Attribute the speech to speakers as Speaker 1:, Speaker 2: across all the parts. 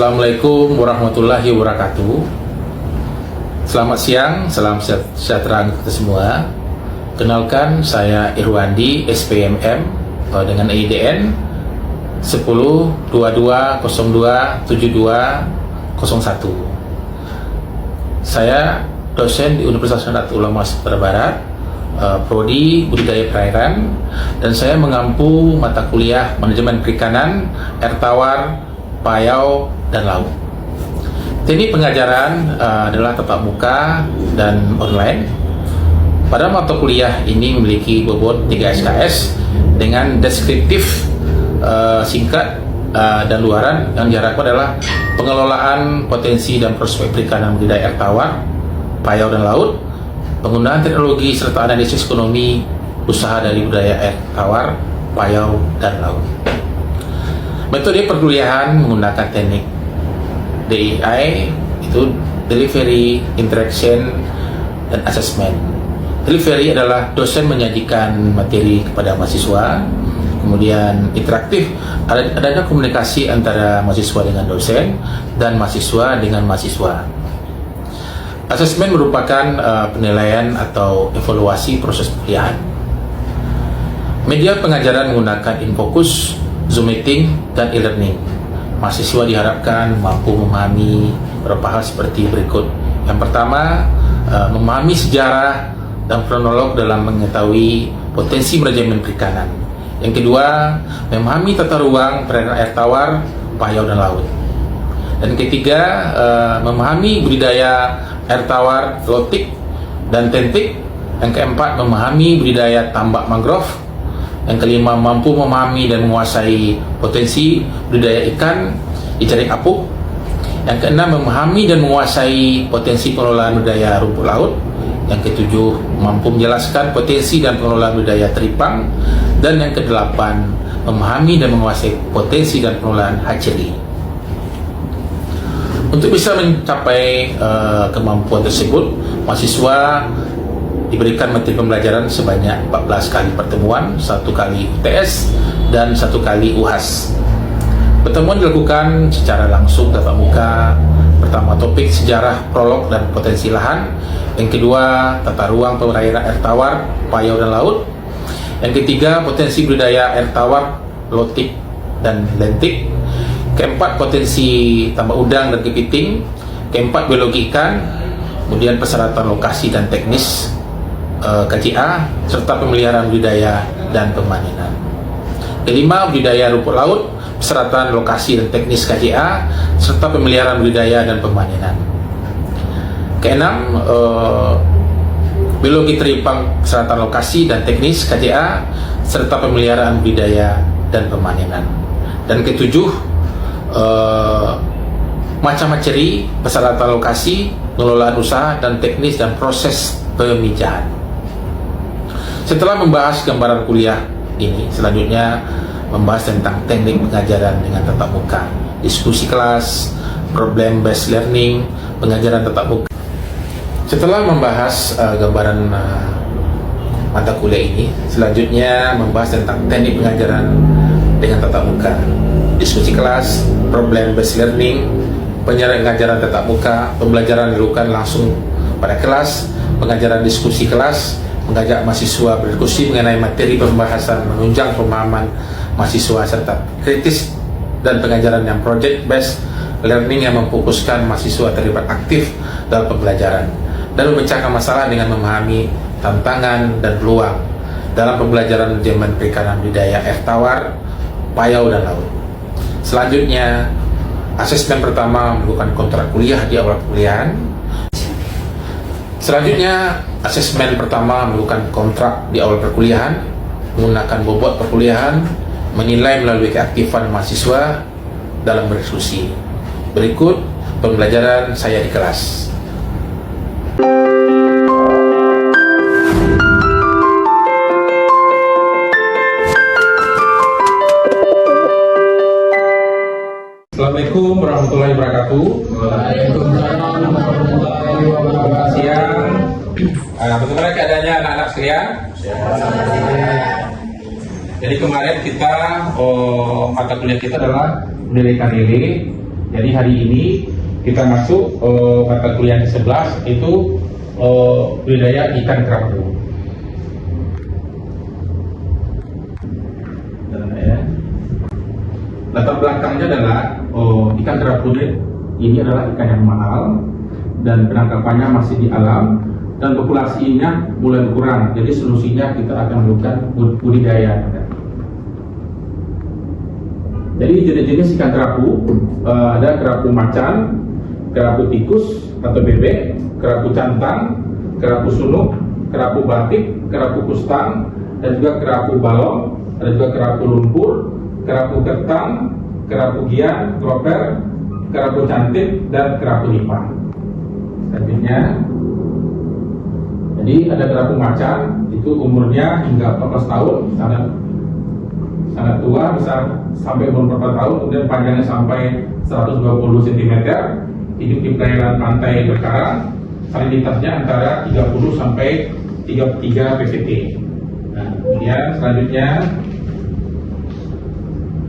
Speaker 1: Assalamualaikum warahmatullahi wabarakatuh. Selamat siang, salam sejahtera kita semua. Kenalkan, saya Irwandi, SPMM dengan IDN 1022027201. Saya dosen di Universitas Nahdlatul Ulama Sumatera Barat, Prodi Budidaya Perairan, dan saya mengampu mata kuliah Manajemen Perikanan, Air Tawar, Payau, dan Laut. Teknik pengajaran adalah tatap muka dan online. Pada mata kuliah ini memiliki bobot 3 SKS dengan deskriptif singkat dan luaran yang diharapkan adalah pengelolaan potensi dan prospek perikanan budidaya air tawar, payau, dan laut, penggunaan teknologi serta analisis ekonomi usaha dari budidaya air tawar, payau, dan laut. Metode perkuliahan menggunakan teknik DII, itu Delivery, Interaction, dan Assessment. Delivery adalah dosen menyajikan materi kepada mahasiswa, kemudian interaktif, adanya komunikasi antara mahasiswa dengan dosen dan mahasiswa dengan mahasiswa. Assessment merupakan penilaian atau evaluasi proses perkuliahan. Media pengajaran menggunakan InFocus, Zoom Meeting, dan e-learning. Mahasiswa diharapkan mampu memahami beberapa hal seperti berikut. Yang pertama, memahami sejarah dan kronolog dalam mengetahui potensi manajemen perikanan. Yang kedua, memahami tata ruang perairan air tawar, payau, dan laut. Dan ketiga, memahami budidaya air tawar, lotik, dan tentik. Yang keempat, memahami budidaya tambak mangrove. Yang kelima, mampu memahami dan menguasai potensi budidaya ikan di jaring apung. Yang keenam, memahami dan menguasai potensi pengelolaan budidaya rumput laut. Yang ketujuh, mampu menjelaskan potensi dan pengelolaan budidaya teripang. Dan yang kedelapan, memahami dan menguasai potensi dan pengelolaan hatchery. Untuk bisa mencapai kemampuan tersebut, mahasiswa diberikan materi pembelajaran sebanyak 14 kali pertemuan, 1 kali UTS, dan 1 kali UHAS. Pertemuan dilakukan secara langsung tatap muka. Pertama, topik sejarah, prolog, dan potensi lahan. Yang kedua, tata ruang perairan air tawar, payau, dan laut. Yang ketiga, potensi budidaya air tawar, lotik, dan lentik. Keempat, potensi tambak udang dan kepiting. Keempat, biologi ikan. Kemudian persyaratan lokasi dan teknis KJA, serta pemeliharaan budidaya dan pemanenan. Kelima, budidaya rumput laut, persyaratan lokasi dan teknis KJA, serta pemeliharaan budidaya dan pemanenan. Keenam, biologi teripang, persyaratan lokasi dan teknis KJA, serta pemeliharaan budidaya dan pemanenan. Dan ketujuh, macam hatchery, persyaratan lokasi, pengelolaan usaha, dan teknis dan proses pemijahan. Setelah membahas gambaran kuliah ini, selanjutnya membahas tentang teknik pengajaran dengan tatap muka, diskusi kelas, problem based learning, pengajaran tatap muka. Setelah membahas gambaran mata kuliah ini, selanjutnya membahas tentang teknik pengajaran dengan tatap muka, diskusi kelas, problem based learning, pengajaran tatap muka, pembelajaran dilakukan langsung pada kelas, pengajaran diskusi kelas, mengajak mahasiswa berdiskusi mengenai materi pembahasan, menunjang pemahaman mahasiswa, serta kritis, dan pengajaran yang project based learning yang memfokuskan mahasiswa terlibat aktif dalam pembelajaran dan memecahkan masalah dengan memahami tantangan dan peluang dalam pembelajaran manajemen perikanan budidaya air tawar, payau, dan laut. Selanjutnya, asesmen pertama melakukan kontrak kuliah di awal perkuliahan. Selanjutnya, asesmen pertama melakukan kontrak di awal perkuliahan, menggunakan bobot perkuliahan, menilai melalui keaktifan mahasiswa dalam berdiskusi. Berikut pembelajaran saya di kelas. Assalamualaikum warahmatullahi wabarakatuh. Waalaikumsalam warahmatullahi wabarakatuh. Siang. Bagaimana keadaannya anak-anak sekalian? Jadi kemarin kita mata kuliah kita adalah pendidikan lele. Jadi hari ini kita masuk mata kuliah ke-11 itu budidaya ikan kerapu. Latar belakangnya adalah ikan kerapu ini adalah ikan yang mahal dan penangkapannya masih di alam dan populasinya mulai berkurang. Jadi solusinya kita akan melakukan budidaya. Jadi jenis-jenis ikan kerapu ada kerapu macan, kerapu tikus atau bebek, kerapu cantang, kerapu sunuk, kerapu batik, kerapu kustang, dan juga kerapu balong, ada juga kerapu lumpur, kerapu ketang, kerapu gian, kroper, kerapu cantik, dan kerapu nipah. Selanjutnya, jadi ada kerapu macan, itu umurnya hingga 14 tahun, sangat tua, bisa sampai umur 4 tahun, kemudian panjangnya sampai 120 cm, hidup di perairan pantai berkarang, salinitasnya antara 30 sampai 33 ppt. Nah, kemudian selanjutnya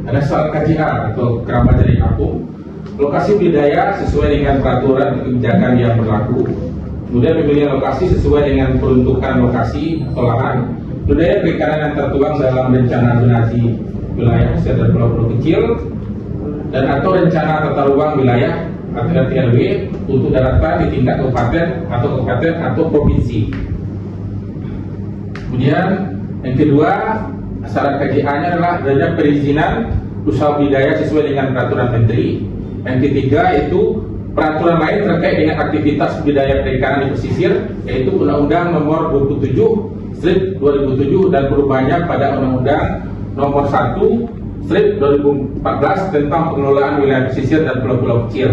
Speaker 1: ada syarat KJA atau kerabat jaring apung. Lokasi budidaya sesuai dengan peraturan kebijakan yang berlaku. Kemudian pemilihan lokasi sesuai dengan peruntukan lokasi atau lahan. Budidaya perikanan yang tertuang dalam rencana zonasi wilayah pesisir dan pulau-pulau kecil dan atau rencana tata ruang wilayah atau RT/RW untuk daratan di tingkat kabupaten atau provinsi. Kemudian yang kedua, syarat KJA-nya adalah adanya perizinan usaha budidaya sesuai dengan peraturan menteri. Yang ketiga itu peraturan lain terkait dengan aktivitas budidaya perikanan di pesisir, yaitu Undang-Undang Nomor 27/2007 dan perubahannya pada Undang-Undang Nomor 1/2014 tentang pengelolaan wilayah pesisir dan pulau-pulau kecil,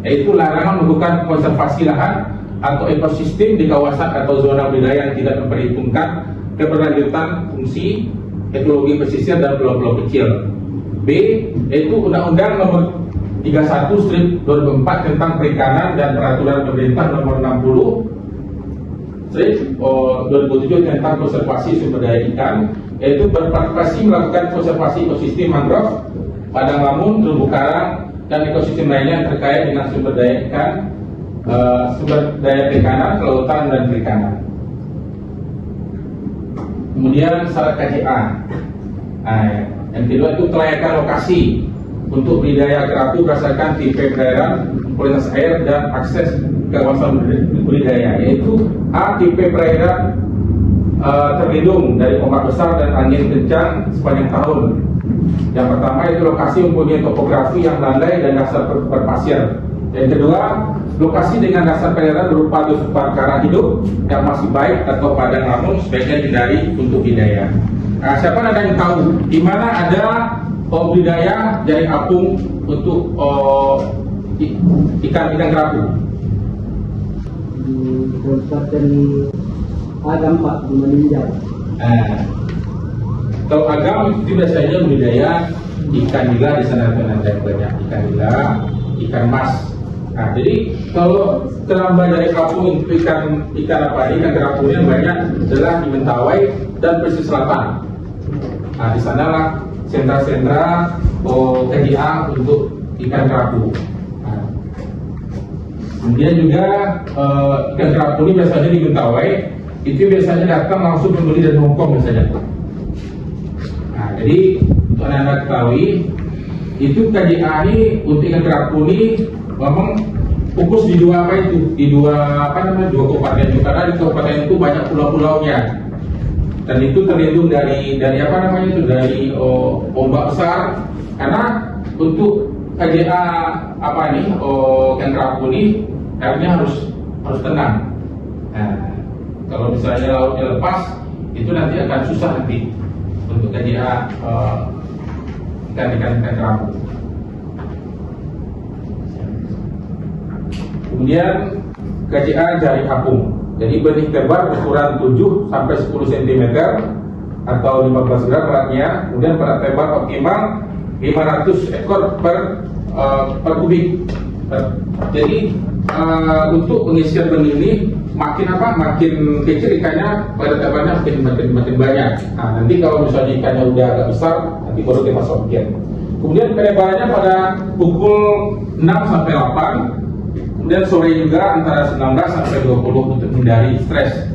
Speaker 1: yaitu larangan melakukan konservasi lahan atau ekosistem di kawasan atau zona budidaya yang tidak memperhitungkan keberlanjutan fungsi ekologi pesisir dan pulau-pulau kecil. B, yaitu Undang-Undang Nomor 31/2004 tentang perikanan dan peraturan pemerintah Nomor 60/2007 tentang konservasi sumber daya ikan, yaitu berpartisipasi melakukan konservasi ekosistem mangrove, padang lamun, terumbu karang, dan ekosistem lainnya terkait dengan sumber daya ikan, sumber daya perikanan, kelautan, dan perikanan. Kemudian syarat KJA. Yang kedua itu kelayakan lokasi untuk budidaya kerapu berdasarkan tipe perairan, kualitas air, dan akses ke kawasan budidaya, yaitu A. Tipe perairan terlindung dari ombak besar dan angin kencang sepanjang tahun. Yang pertama itu lokasi mempunyai topografi yang landai dan dasar berpasir. Yang kedua, lokasi dengan dasar perairan berupa tersebar karang hidup yang masih baik atau padang lamun sebaiknya dihindari untuk budidaya. Nah, siapa ada yang tahu di mana ada budidaya jaring apung untuk ikan kerapu?
Speaker 2: Di Kabupaten Agam, Pak, di Meninjau.
Speaker 1: Kalau Agam itu biasanya budidaya ikan nila, di sana ada banyak ikan nila, ikan mas. Nah, jadi kalau keramba jaring apung itu ikan kerapu yang banyak adalah di Mentawai dan pesisir selatan. Nah, di sanalah sentra-sentra KJA untuk ikan kerapu. Nah, kemudian juga ikan kerapu ini biasanya di Mentawai itu biasanya datang langsung membeli dari Hongkong biasanya. Nah, jadi untuk anda ketahui itu KJA ini untuk ikan kerapu ini memang fokus di dua dua kabupaten itu, karena di kabupaten itu banyak pulau-pulaunya. Dan itu terlindung dari ombak besar, karena untuk KJA ikan kerapu ini airnya harus tenang. Nah, kalau misalnya lautnya lepas, itu nanti akan susah nanti untuk KJA ikan kerapu. Kemudian KJA jaring apung. Jadi benih tebar ukuran 7 sampai 10 cm atau 15 gram beratnya. Kemudian berat tebar optimal 500 ekor per kubik. Jadi untuk pengisian benih ini makin kecil ikannya, pada tebarnya makin banyak. Nah, nanti kalau misalnya ikannya udah agak besar, nanti baru kita sortir. Kemudian pelebarannya pada pukul 6 sampai 8, kemudian sore juga antara 19 sampai 20 untuk menghindari stres.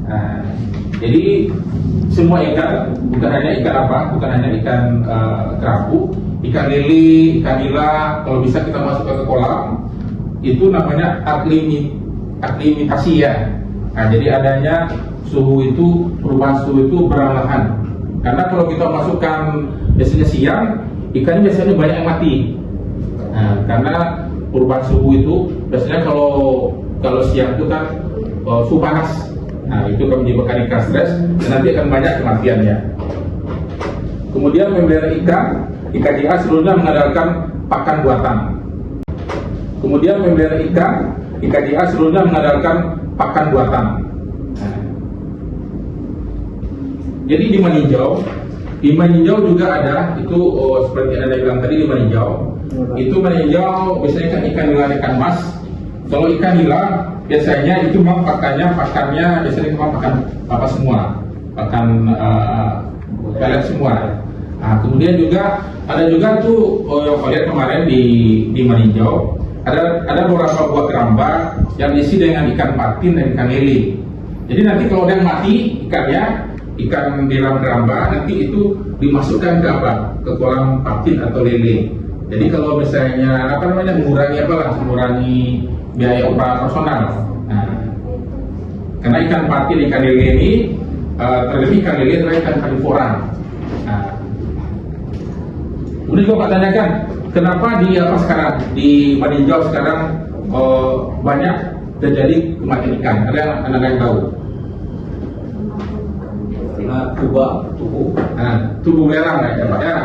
Speaker 1: Nah, jadi semua ikan, bukan hanya ikan bukan hanya ikan kerapu, ikan lele, ikan nila, kalau bisa kita masukkan ke kolam, itu namanya aklimatasi ya. Nah, jadi adanya perubahan suhu itu perlahan. Karena kalau kita masukkan biasanya siang, ikannya biasanya banyak yang mati. Nah, karena perubahan suhu itu biasanya kalau siang itu kan suhu panas. Nah, itu akan menyebabkan ikan stres dan nanti akan banyak kematiannya. Kemudian memelihara ikan JA seluruhnya mengandalkan pakan buatan. Kemudian memelihara ikan JA seluruhnya mengandalkan pakan buatan. Nah, jadi di Maninjau juga ada itu seperti yang Anda bilang tadi di Maninjau. Itu Maninjau biasanya ikan nila, ikan mas. Kalau ikan nila biasanya itu memang pakannya biasanya memang pakan apa semua, pakan pelet semua. Nah, kemudian juga ada juga tuh yang lihat kemarin di Maninjau ada beberapa buah keramba yang diisi dengan ikan patin dan ikan lele. Jadi nanti kalau ada yang mati ikan di dalam keramba, nanti itu dimasukkan ke kolam patin atau lele. Jadi kalau misalnya mengurangi biaya operasional. Nah, karena ikan patin, ikan lele ini terlebih ikan lele adalah ikan karnivora. Nah, kemudian juga Pak tanyakan, kenapa di Maninjau sekarang banyak terjadi kematian ikan? Ada yang tahu? Tubuh belerang ya Pak ya.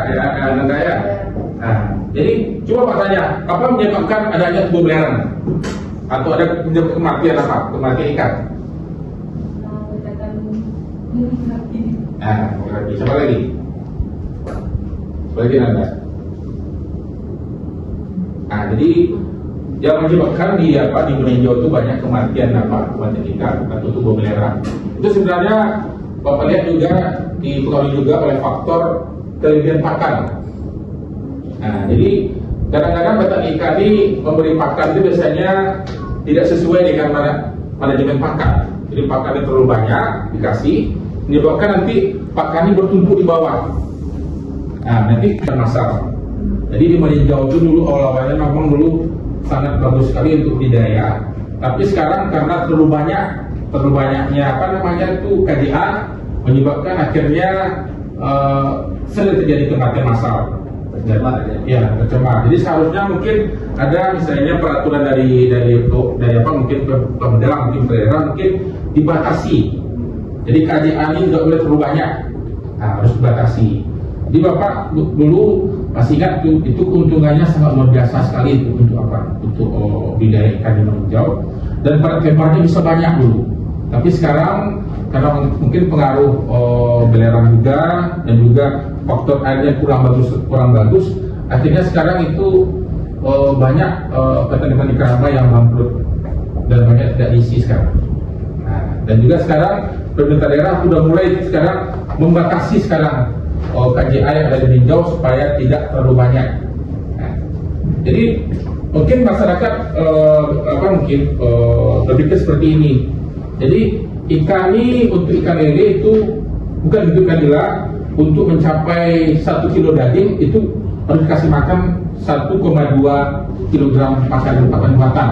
Speaker 1: Nah, jadi coba Pak tanya, apa menyebabkan adanya tubuh belerang atau ada kematian kematian ikan? Nah, coba lagi Anda. Nah, jadi yang menyebabkan di Maninjau itu banyak kematian ikan atau tubuh belerang. Itu sebenarnya Bapak lihat juga dipengaruhi juga oleh faktor kelebihan pakan. Nah, jadi kadang-kadang petani ikan ini memberi pakan itu biasanya tidak sesuai dengan manajemen pakan. Jadi pakannya terlalu banyak dikasih, menyebabkan nanti pakannya bertumpuk di bawah. Nah, nanti masalah. Jadi di Maninjau itu dulu awalnya memang dulu sangat bagus sekali untuk budidaya. Tapi sekarang karena terlalu banyaknya KJA menyebabkan akhirnya sering terjadi kematian massal. Tercemar. Jadi seharusnya mungkin ada misalnya peraturan dari mungkin pemerintah mungkin dibatasi. Jadi KJA ini tidak boleh terlalu banyak. Nah, harus dibatasi. Jadi Bapak dulu masih ingat itu keuntungannya sangat luar biasa sekali untuk budidaya ikan di Maninjau, dan para lebarnya bisa banyak dulu. Tapi sekarang karena mungkin pengaruh belerang juga dan juga faktor airnya kurang bagus, akhirnya sekarang itu banyak petani keramba yang bangkrut dan banyak tidak diisi sekarang. Nah, dan juga sekarang pemerintah daerah sudah mulai sekarang membatasi KJA yang ada di Maninjau supaya tidak terlalu banyak. Nah, jadi mungkin masyarakat berpikir seperti ini. Jadi ikan ini untuk ikan lele itu bukan untuk ikan nila, untuk mencapai 1 kilo daging itu harus dikasih makan 1,2 kilogram pakan buatan.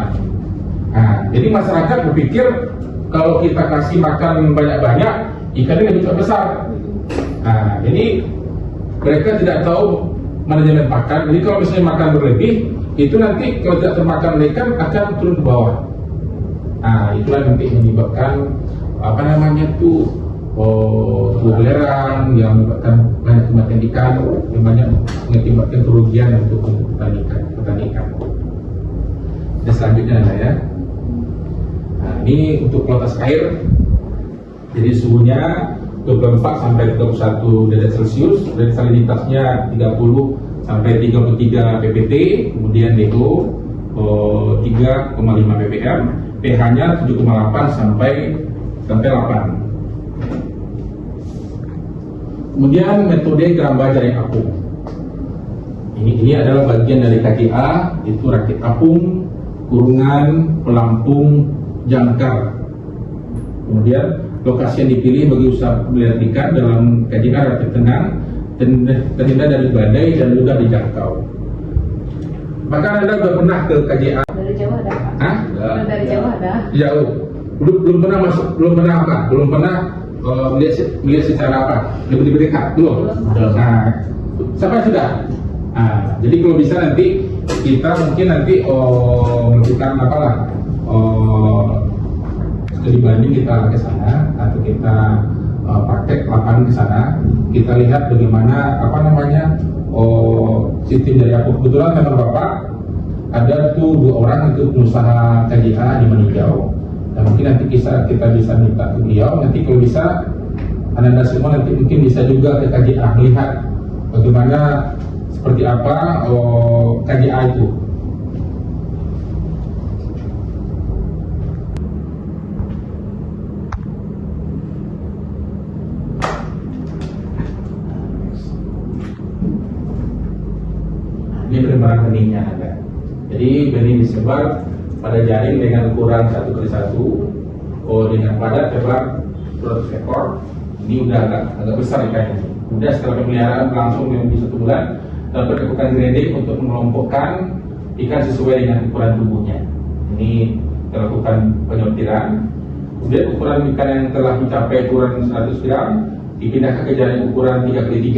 Speaker 1: Nah, jadi masyarakat berpikir kalau kita kasih makan banyak-banyak, ikannya lebih besar. Nah, jadi mereka tidak tahu manajemen pakan. Jadi kalau misalnya makan berlebih, itu nanti kalau tidak termakan ikan akan turun ke bawah. Nah, itulah nanti menyebabkan tubuh belerang yang menyebabkan banyak kematian ikan, yang banyak mengakibatkan kerugian untuk petani ikan. Dan selanjutnya ya. Nah, ini untuk kualitas air. Jadi suhunya 24 sampai 31 derajat Celcius, dan salinitasnya 30 sampai 33 ppt, kemudian DO 3,5 ppm, pH-nya 7,8 sampai 8. Kemudian metode keramba jaring apung. Ini adalah bagian dari KJA, itu rakit apung, kurungan, pelampung, jangkar. Kemudian lokasi yang dipilih bagi usaha pembelian ikan dalam KJA rakit tenang, terhindar dari badai dan mudah dijangkau. Maka Anda sudah pernah ke KJA?
Speaker 3: Dari Jawa ada Pak?
Speaker 1: Hah?
Speaker 3: Dari Jawa ada?
Speaker 1: Jauh. Belum pernah masuk, belum pernah apa? Belum pernah melihat secara apa? Lebih dekat, belum? Nah, sampai sudah. Nah, jadi kalau bisa nanti kita mungkin nanti melakukan apalah studi banding kita ke sana atau kita praktek lapangan ke sana, kita lihat bagaimana apa namanya sistem dari aku. Kebetulan memang Bapak ada tuh 2 orang itu pengusaha KJA di meninjau. Dan mungkin nanti kita bisa minta ke beliau, nanti kalau bisa Anda semua nanti mungkin bisa juga ke KJA melihat bagaimana seperti apa KJA itu. Ini perkembangan benihnya ada. Jadi benih disebar pada jaring dengan ukuran 1x1, dengan padat lebar 200 ekor. Ini udah agak besar ikannya. Kemudian setelah pemeliharaan berlangsung lebih 1 bulan, dapat dilakukan grading untuk mengelompokkan ikan sesuai dengan ukuran tubuhnya. Ini dilakukan penyortiran. Kemudian ukuran ikan yang telah mencapai ukuran 100 gram dipindahkan ke jaring ukuran 3x3.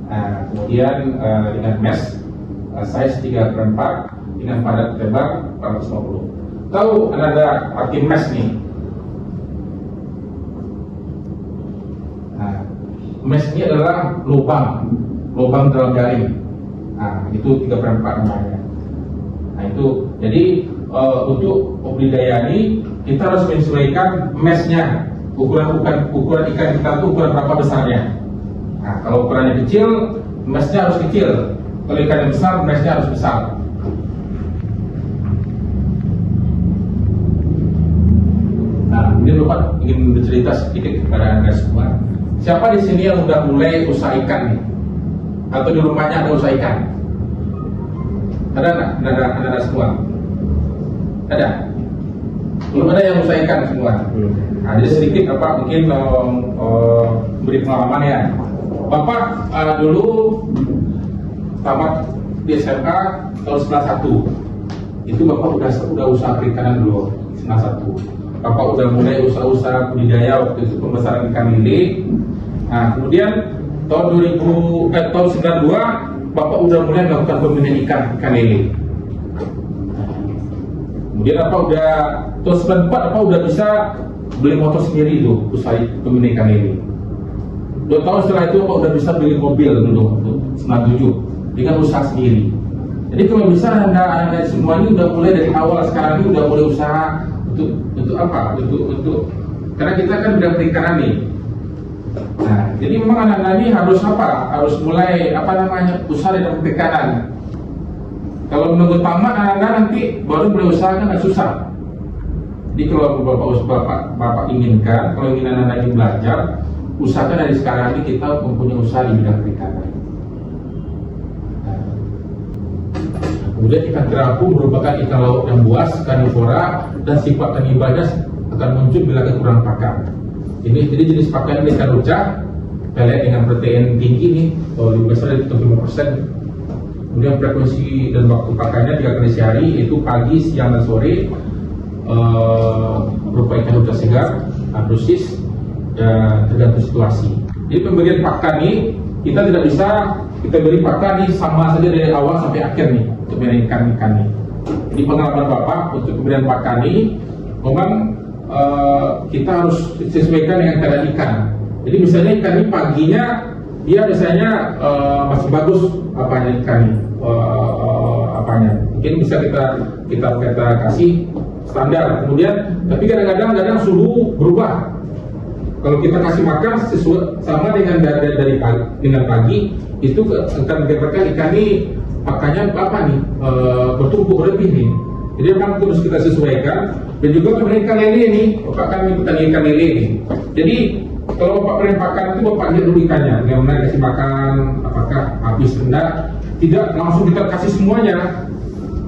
Speaker 1: Nah, kemudian dengan mesh size 3x4 dengan padat lebar 450. Tahu ada arti mesh nih? Nah, mesh ini adalah lubang dalam jaring. Nah, itu 3/4 namanya. Nah, itu jadi untuk budidaya ini kita harus menyesuaikan meshnya. Ukuran ikan kita itu ukuran berapa besarnya. Nah, kalau ukurannya kecil, meshnya harus kecil. Kalau ikannya besar, meshnya harus besar. Nah, ini Bapak ingin bercerita sedikit kepada Anda semua. Siapa di sini yang udah mulai usaha ikan nih? Atau di rumahnya ada usaha ikan? Ada nggak? Ada semua? Ada? Belum ada yang usaha ikan semua? Nah, jadi sedikit Bapak mungkin beri pengalaman ya. Bapak dulu tamat di SMK tahun 91. Itu Bapak udah usaha perikanan dulu, 91. Bapak udah mulai usaha budidaya waktu itu pembesaran ikan lele. Nah, kemudian tahun 92 Bapak udah mulai melakukan pembelian ikan lele. Kemudian Bapak udah tahun 94 Bapak udah bisa beli motor sendiri itu usaha pembelian ikan lele. 2 tahun setelah itu Bapak udah bisa beli mobil dulu 97 dengan usaha sendiri. Jadi kalau bisa anda semua ini udah mulai dari awal sekarang ini udah mulai usaha untuk apa? Untuk karena kita kan bidang perikanan nih. Nah, jadi memang anak-anak ini harus apa? Harus mulai usaha di dalam perikanan. Kalau menunggu tamat anak-anak nanti baru mulai usaha kan agak susah. Jadi kalau bapak inginkan, kalau ingin anak-anak ini belajar, usahakan dari sekarang ini kita mempunyai usaha di bidang perikanan. Kemudian ikan kerapu merupakan ikan laut yang buas, karnivora, dan sifat kanibalisnya akan muncul bila kekurangan pakan. Jadi jenis pakan ikan rucah, pelet dengan protein tinggi nih, lebih besar dari 75%. Kemudian frekuensi dan waktu pakannya 3 kali sehari, yaitu pagi, siang, dan sore. Berupa ikan rucah segar, dosis, dan tergantung situasi. Jadi pemberian pakan nih, kita tidak bisa kita beri pakan nih sama saja dari awal sampai akhir nih untuk pemberian ikan nih. Di pengalaman Bapak untuk pemberian pakan nih, memang kita harus sesuaikan dengan keadaan ikan. Jadi misalnya ikan ini paginya dia biasanya masih bagus ikan ini, mungkin bisa kita kasih standar. Kemudian tapi kadang-kadang suhu berubah. Kalau kita kasih makan sesuai sama dengan dari pagi itu akan menyebabkan ikan ini pakannya bertumpuk lebih nih. Jadi memang harus kita sesuaikan. Dan juga pemberian ikan lele ini, Bapak kan petani ikan lele ini. Jadi kalau Bapak beri pakan itu Bapak lihat dulu ikannya, bagaimana kasih makan, apakah habis enggak? Tidak langsung kita kasih semuanya.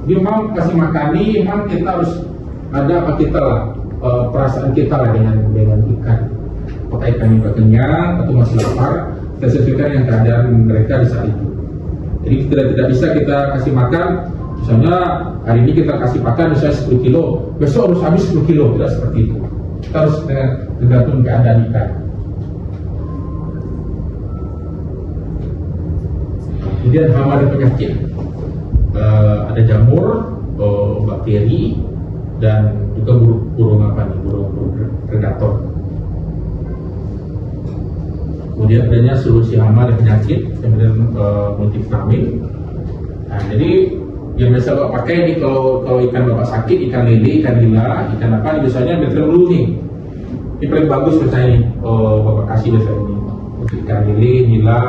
Speaker 1: Dia memang kasih makan ini, memang kita harus ada apa kita lah, perasaan kita lah dengan ikan. Apakah ikannya udah kenyang atau masih lapar? Kita sesuaikan yang keadaan mereka di saat itu. Jadi tidak bisa kita kasih makan. Misalnya hari ini kita kasih makan misalnya 10 kilo, besok harus habis 10 kilo, tidak seperti itu. Kita harus tergantung keadaan ikan. Kemudian hama dan penyakit, ada jamur, bakteri, dan juga burung predator. Kemudian adanya solusi hama dan penyakit, kemudian multivitamin. Nah, jadi yang biasa Bapak pakai ini kalau ikan Bapak sakit, ikan lele, ikan nila, ikan apa, biasanya betul dulu nih. Ini paling bagus biasanya nih, Bapak kasih biasanya ini untuk ikan lele, nila,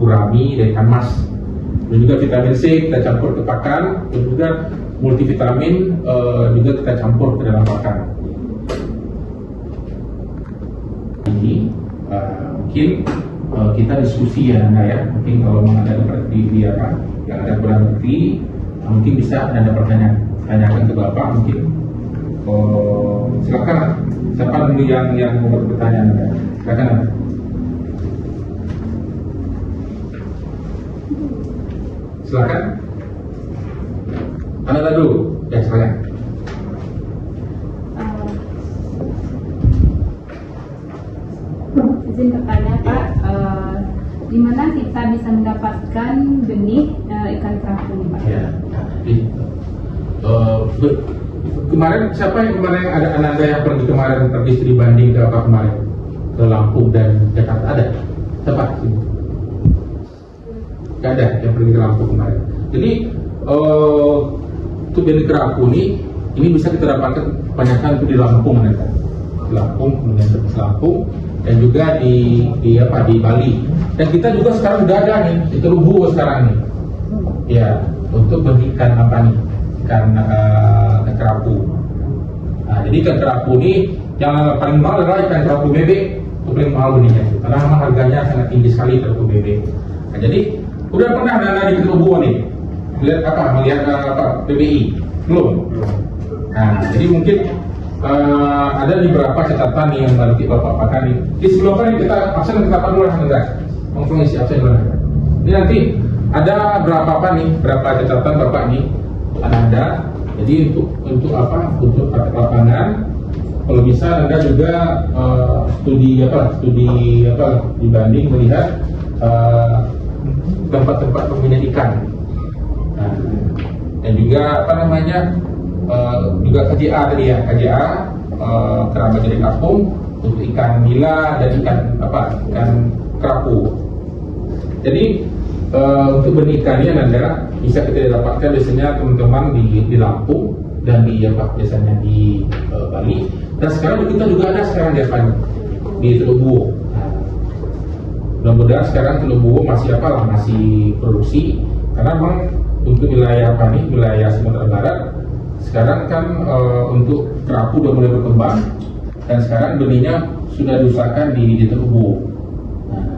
Speaker 1: gurami, dan ikan mas. Dan juga vitamin C kita campur ke pakan, dan juga multivitamin juga kita campur ke dalam pakan. Ini mungkin kita diskusi ya Anda ya, mungkin kalau memang ada seperti apa yang ada kurang ngerti, mungkin bisa ada pertanyaan, tanyakan ke Bapak mungkin. Silakan, siapa dulu yang mau bertanya Anda? Silakan Anda. Silakan. Anda dulu, ya silakan.
Speaker 3: Izin bertanya Pak, di mana kita bisa mendapatkan benih ikan kerapu Pak?
Speaker 1: Ya, jadi kemarin siapa yang kemarin ada Ananda yang pergi studi banding ke apa kemarin ke Lampung dan Jakarta, ada? Siapa? Gak ada yang pergi ke Lampung kemarin. Jadi untuk benih kerapu ini bisa kita dapatkan kebanyakan itu di Lampung, Ananda. Di Lampung, kemudian di Lampung, dan juga di Bali. Dan kita juga sekarang udah ada nih di Telubu sekarang nih, ya untuk berikan apa nih, ikan kerapu. Nah, jadi ikan kerapu ini yang paling mahal adalah ikan kerapu bebek, itu paling mahal benihnya, karena memang harganya sangat tinggi sekali kerapu bebek. Nah, jadi udah pernah Anda di Telubu nih, melihat PBI belum? Nah, jadi mungkin ada beberapa catatan nih yang nanti Bapak pakai nih. Di sebelumnya kita absen kita dulu lah enggak? Ngomong isi absen dulu. Ini nanti ada berapa catatan Bapak nih ada. Jadi untuk apa? Untuk praktek lapangan. Kalau bisa Anda juga studi dibanding melihat tempat-tempat pembinaan ikan. Nah, dan juga juga KJA tadi ya, keramba jadi kampung untuk ikan nila dan ikan kerapu. Jadi untuk benih ikan ini Anda bisa kita dapatkan biasanya teman-teman di Lampung dan biasanya di Bali. Dan sekarang kita juga ada sekarang di Telubu. Mudah-mudahan sekarang Telubu masih produksi, karena memang untuk wilayah wilayah Sumatera Barat sekarang kan untuk kerapu sudah mulai berkembang, dan sekarang benihnya sudah diusahakan di Telubu. Nah,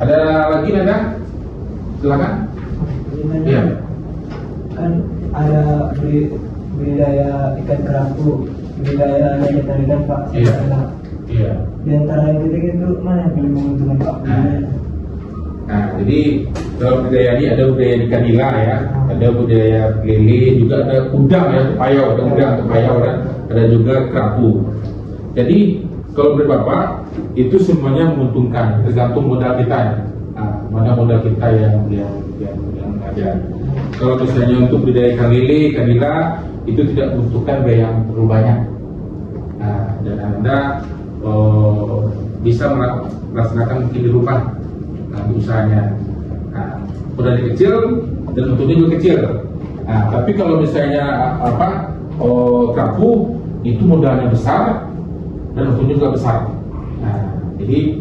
Speaker 1: ada lagi Nanda? Silakan. Iya.
Speaker 2: Kan ada budidaya ikan kerapu, budidaya yang tadi kan Pak.
Speaker 1: Iya. Iya.
Speaker 2: Di antara yang ketiga itu mana yang paling menguntungkan Pak?
Speaker 1: Nah, jadi dalam budaya ini ada budaya ikan nila ya, ada budaya lele, juga ada udang ya, payau, ada juga kerapu. Jadi kalau menurut Bapak itu semuanya menguntungkan, tergantung modal kita. Nah, mana modal kita yang ada. Kalau misalnya untuk budaya ikan lele, ikan nila itu tidak membutuhkan biaya yang terlalu banyak. Nah, dan Anda bisa melaksanakan mungkin di rumah di usahanya. Nah, modalnya kecil dan untungnya juga kecil. Nah, tapi kalau misalnya kerapu itu modalnya besar dan untungnya juga besar. Nah, jadi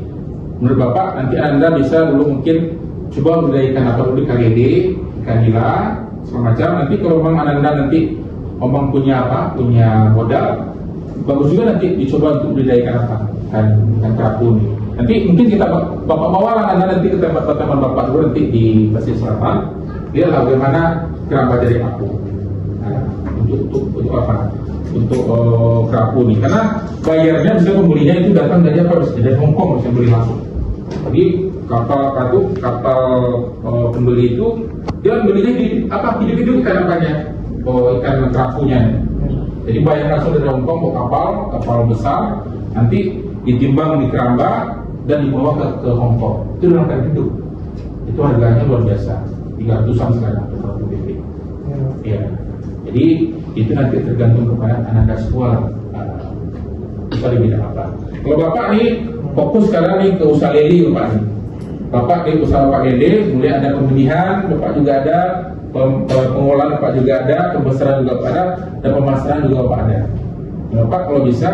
Speaker 1: menurut Bapak nanti Anda bisa dulu mungkin coba budaya ikan ikan lele, ikan nila, semacam. Nanti kalau memang Anda nanti punya modal, bagus juga nanti dicoba untuk budidayakan apa kan kerapu ini. Nanti mungkin kita bapak bawa Anda nanti ke tempat-tempat bapak dulu nanti di Pasir Selatan, lihat bagaimana keramba dari kerapu. Nah, untuk apa? Untuk kerapu ini, karena bayarnya bisa pembelinya itu datang dari apa? Dari Hong Kong bisa beli langsung. Jadi kapal pembeli itu dia belinya di apa? Hidup-hidup ikan apanya? Ikan kerapunya. Jadi bayar langsung dari Hong Kong ke kapal besar, nanti ditimbang di keramba dan dibawa ke Hong Kong. Itu dalam keadaan hidup. Itu harganya luar biasa, 300-an sekarang untuk kerapu pipih. Ya. Jadi itu nanti tergantung kepada Anda semua bisa di bidang apa. Kalau Bapak nih fokus sekarang nih ke usaha lele Bapak nih. Bapak di usaha Bapak lele, mulai ada pembenihan, Bapak juga ada, pengolahan Bapak juga ada, pembesaran juga Bapak ada, dan pemasaran juga Bapak ada. Bapak kalau bisa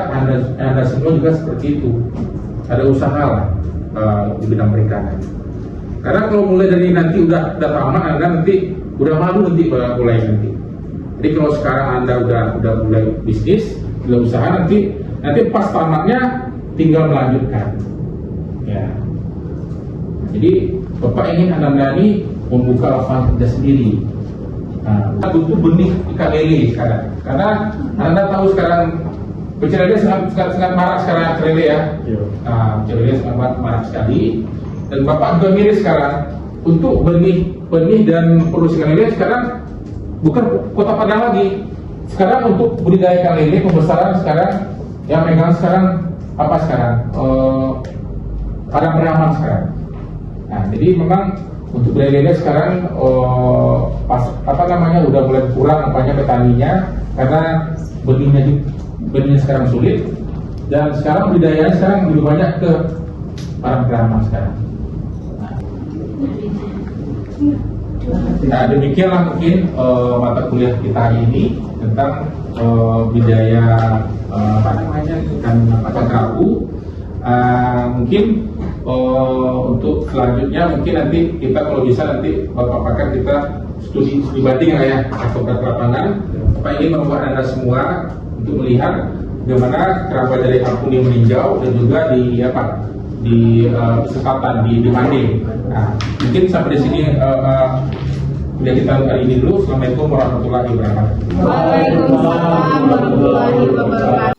Speaker 1: Anda semua juga seperti itu. Ada usaha lah di bidang perikanan. Karena kalau mulai dari nanti udah tamat Anda nanti udah malu nanti mulai nanti. Jadi kalau sekarang Anda udah mulai bisnis, udah usaha nanti pas tamatnya tinggal melanjutkan. Ya. Jadi Bapak ingin Anda ini membuka lapangan kerja sendiri. Nah, butuh benih ikan lele sekarang. Karena Anda tahu sekarang pecel lele sangat marak sekarang pecel lele ya. Pecel lele sangat marak sekali. Dan Bapak juga miris sekarang untuk benih dan produksi ikan lele sekarang bukan Kota Padang lagi. Sekarang untuk budidaya ikan lele pembesaran sekarang yang pegang sekarang apa sekarang? Padang Beraman sekarang. Nah, jadi memang untuk budidaya lele sekarang udah mulai kurang apanya petaninya karena benihnya sekarang sulit dan sekarang budidayanya sekarang lebih banyak ke Padang Beraman sekarang. Nah, demikianlah mungkin mata kuliah kita hari ini tentang budidaya ikan kerapu. Mungkin untuk selanjutnya mungkin nanti kita kalau bisa nanti Bapak pakar kita studi banding ya atau ke lapangan. Bapak ingin membuat Anda semua untuk melihat bagaimana keramba dari kampung yang meninjau dan juga di kesempatan di banding. Nah, mungkin sampai di sini kuliah kita hari ini dulu. Assalamualaikum warahmatullahi wabarakatuh.
Speaker 3: Waalaikumsalam warahmatullahi wabarakatuh.